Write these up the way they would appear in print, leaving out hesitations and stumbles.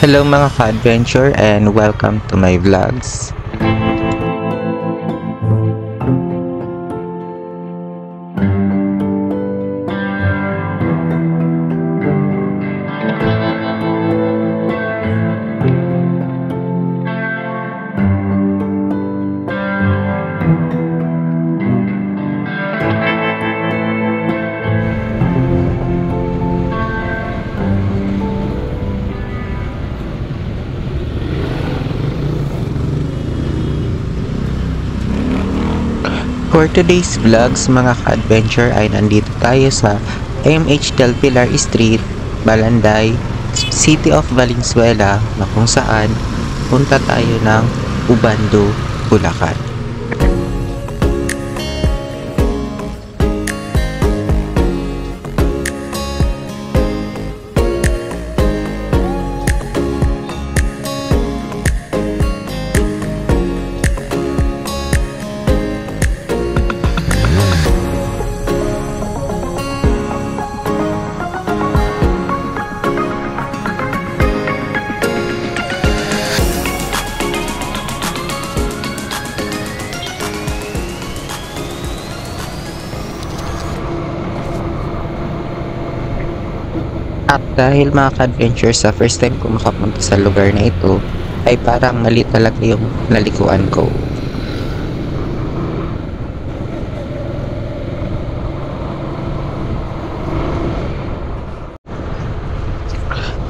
Hello mga ka-adventure and welcome to my vlogs. For today's vlogs mga ka-adventure ay nandito tayo sa MH Del Pilar Street, Balanday, City of Valenzuela na kung saan punta tayo ng Ubando, Bulacan. At dahil mga ka-adventure sa first time ko makapunta sa lugar na ito, ay parang mali talaga yung nalikuan ko.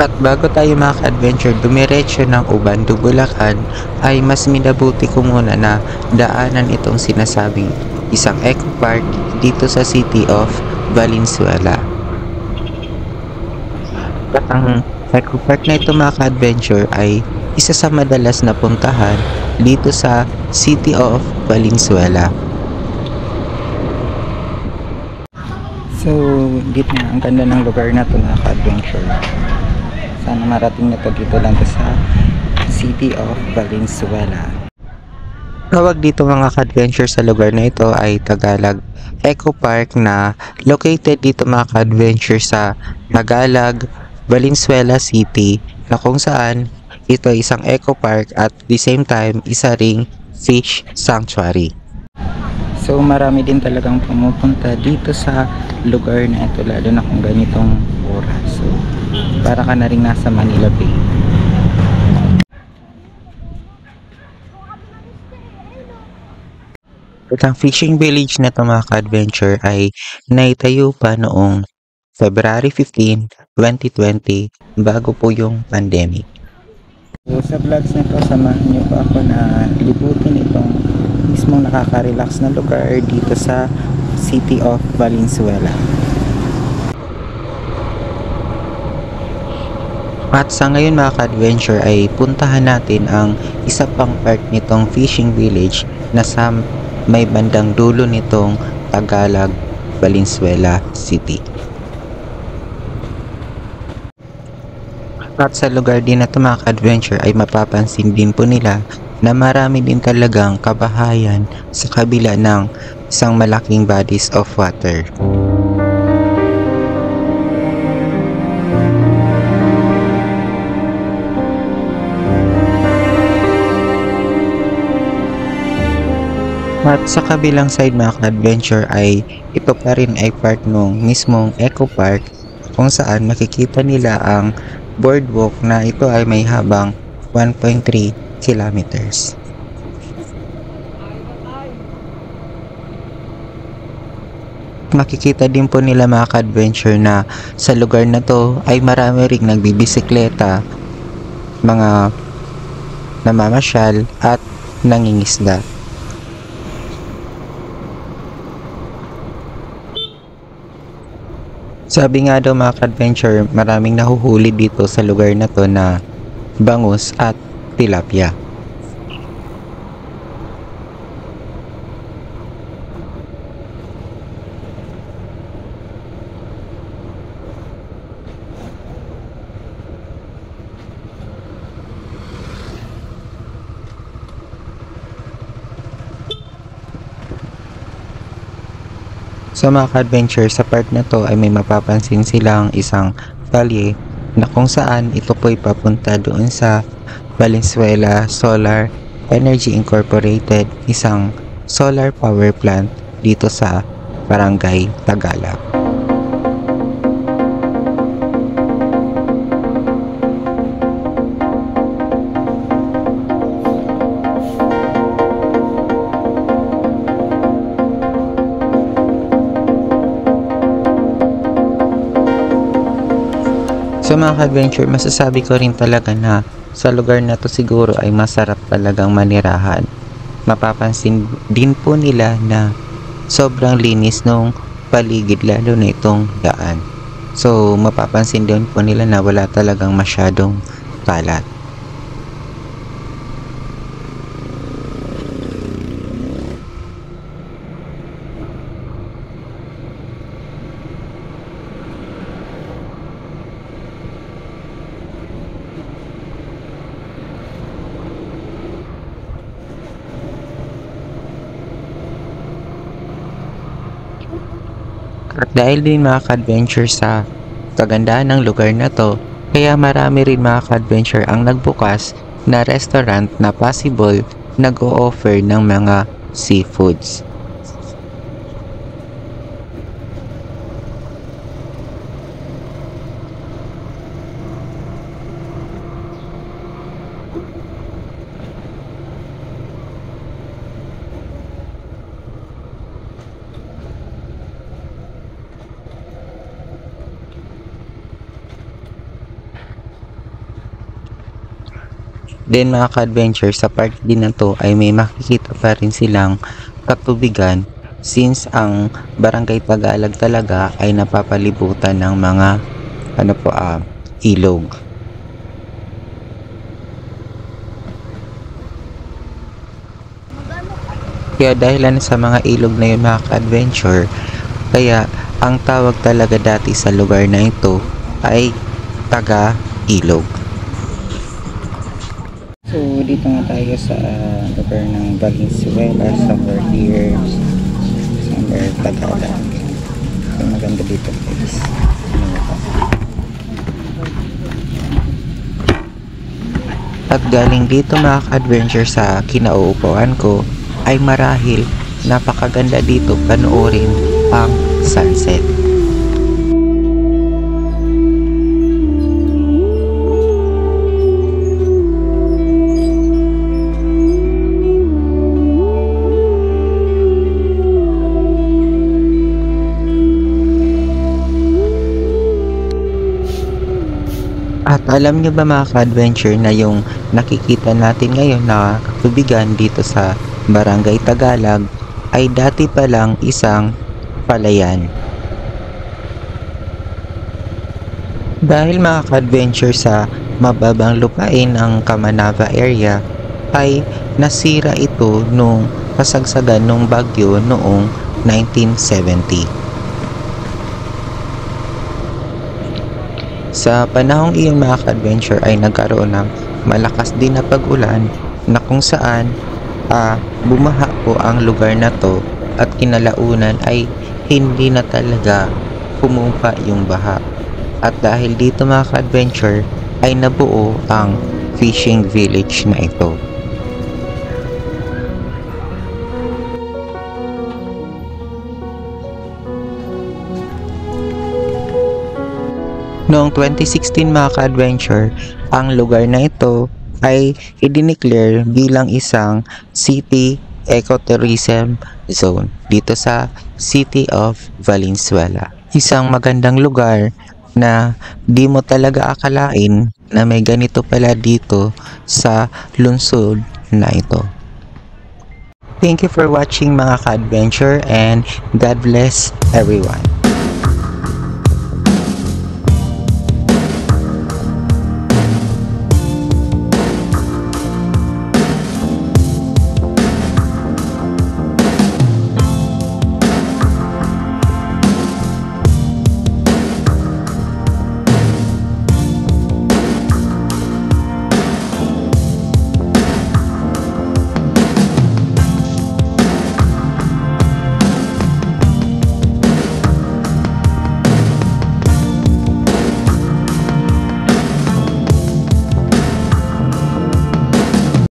At bago tayo mga ka-adventure dumiretso ng Ubando, Bulacan, ay mas minabuti ko muna na daanan itong sinasabing isang eco park dito sa City of Valenzuela. At ang eco park na ito mga ka-adventure ay isa sa madalas na puntahan dito sa City of Valenzuela. So, dito na ang ganda ng lugar na ito mga ka-adventure. Sana marating na ito dito lang sa City of Valenzuela. Tawag dito mga ka-adventure sa lugar na ito ay Tagalog Eco Park na located dito mga ka-adventure sa Tagalog, Valenzuela City na kung saan ito ay isang eco park at the same time isa ring fish sanctuary. So marami din talagang pumupunta dito sa lugar na ito lalo na kung ganitong oras. So para ka na rin nasa Manila Bay. At ang fishing village na ito mga ka-adventure ay naitayo pa noong February 15, 2020 bago po yung pandemic. So sa vlogs na ito, samahan niyo pa ako na libutin itong mismong nakaka-relax na lugar dito sa City of Valenzuela. At sa ngayon mga ka-adventure ay puntahan natin ang isa pang part nitong fishing village na sa may bandang dulo nitong Tagalog, Valenzuela City. At sa lugar din na ito mga ka-adventure ay mapapansin din po nila na marami din talagang kabahayan sa kabila ng isang malaking bodies of water. At sa kabilang side mga ka-adventure ay ito pa rin ay part ng mismong eco park kung saan makikita nila ang boardwalk na ito ay may habang 1.3 kilometers. Makikita din po nila mga ka-adventure na sa lugar na to ay marami ring nagbibisikleta, mga namamasyal at nangingisda. Sabi nga daw mga ka-adventure, maraming nahuhuli dito sa lugar na to na bangus at tilapia. Sa mga ka-adventure, sa part na to ay may mapapansin silang isang kalye na kung saan ito po'y papunta doon sa Valenzuela Solar Energy Incorporated, isang solar power plant dito sa Barangay Tagalag. So mga ka-adventure, masasabi ko rin talaga na sa lugar na to siguro ay masarap talagang manirahan. Mapapansin din po nila na sobrang linis nung paligid, lalo na itong daan. So mapapansin din po nila na wala talagang masyadong kalat. At dahil din mga ka-adventure sa kagandahan ng lugar na to, kaya marami rin mga ka-adventure ang nagbukas na restaurant na possible nag-o-offer ng mga seafoods. Then mga ka-adventure, sa part din na to ay may makikita pa rin silang katubigan, since ang Barangay Tagalag talaga ay napapalibutan ng mga ilog. Kaya dahilan sa mga ilog na yun mga ka-adventure, kaya ang tawag talaga dati sa lugar na ito ay Taga-Ilog. So dito nga tayo sa lugar ng Valenzuela, somewhere here, somewhere Tagalag. So maganda dito guys. At galing dito mga ka-adventure sa kinauupuan ko ay marahil napakaganda dito panoorin ang sunset. At alam nyo ba mga ka-adventure na yung nakikita natin ngayon na katubigan dito sa Barangay Tagalag ay dati pa lang isang palayan. Dahil mga ka-adventure sa mababang lupain ng Kamanava area ay nasira ito nung kasagsagan ng bagyo noong 1970. Sa panahong iyon mga ka-adventure ay nagkaroon ng malakas din na pag-ulan na kung saan bumaha po ang lugar na to at kinalaunan ay hindi na talaga pumumpa yung baha. At dahil dito mga ka-adventure ay nabuo ang fishing village na ito. Noong 2016 mga ka-adventure, ang lugar na ito ay i-declare bilang isang City Ecotourism Zone dito sa City of Valenzuela. Isang magandang lugar na di mo talaga akalain na may ganito pala dito sa lungsod na ito. Thank you for watching mga ka-adventure and God bless everyone.